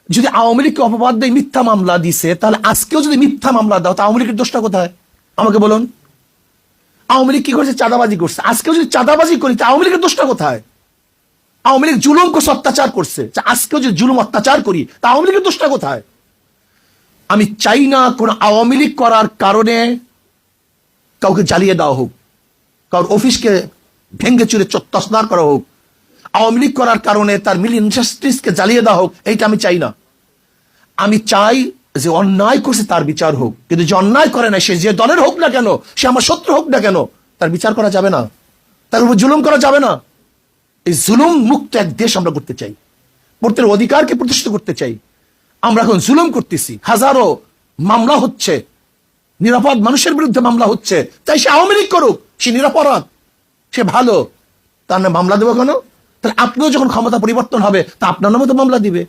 যদি আওয়ামী লীগকে অপবাদ দিয়ে মিথ্যা মামলা দিছে, তাহলে আজকেও যদি মিথ্যা মামলা দাও, তা আওয়ামী লীগের দোষটা কোথায় আমাকে বলুন? আওয়ামী লীগ কি করছে? চাঁদাবাজি করছে। আজকেও যদি চাঁদাবাজি করি, তা আওয়ামী লীগের দোষটা কোথায়? আওয়ামী লীগ জুলুম করছে, অত্যাচার করছে। আজকেও যদি জুলুম অত্যাচার করি, তা আওয়ামী লীগের দোষটা কোথায়? আমি চাই না কোন আওয়ামী লীগ করার কারণে কাউকে জ্বালিয়ে দেওয়া হোক, কারোর অফিসকে ভেঙ্গে চুরে তছনছ করা হোক, আওয়ামী লীগ করার কারণে তার মিল ইন্ডাস্ট্রিজকে জ্বালিয়ে দেওয়া হোক। এইটা আমি চাই না। আমি চাই যে অন্যায় করছে তার বিচার হোক, কিন্তু যে অন্যায় করে না, সে যে দলের হোক না কেন, সে আমার শত্রু হোক না কেন, তার বিচার করা যাবে না, তার উপর জুলুম করা যাবে না। এই জুলুম মুক্ত এক দেশ আমরা করতে চাই, প্রত্যেকের অধিকারকে প্রতিষ্ঠিত করতে চাই। আমরা এখন জুলুম করতেছি, হাজারো মামলা হচ্ছে, নিরাপদ মানুষের বিরুদ্ধে মামলা হচ্ছে। তাই সে আওয়ামী লীগ করুক, সে নিরাপরাধ, সে ভালো, তার নামে মামলা দেবো কেন? তাহলে আপনিও যখন ক্ষমতা পরিবর্তন হবে, তা আপনার নামে তো মামলা দিবে।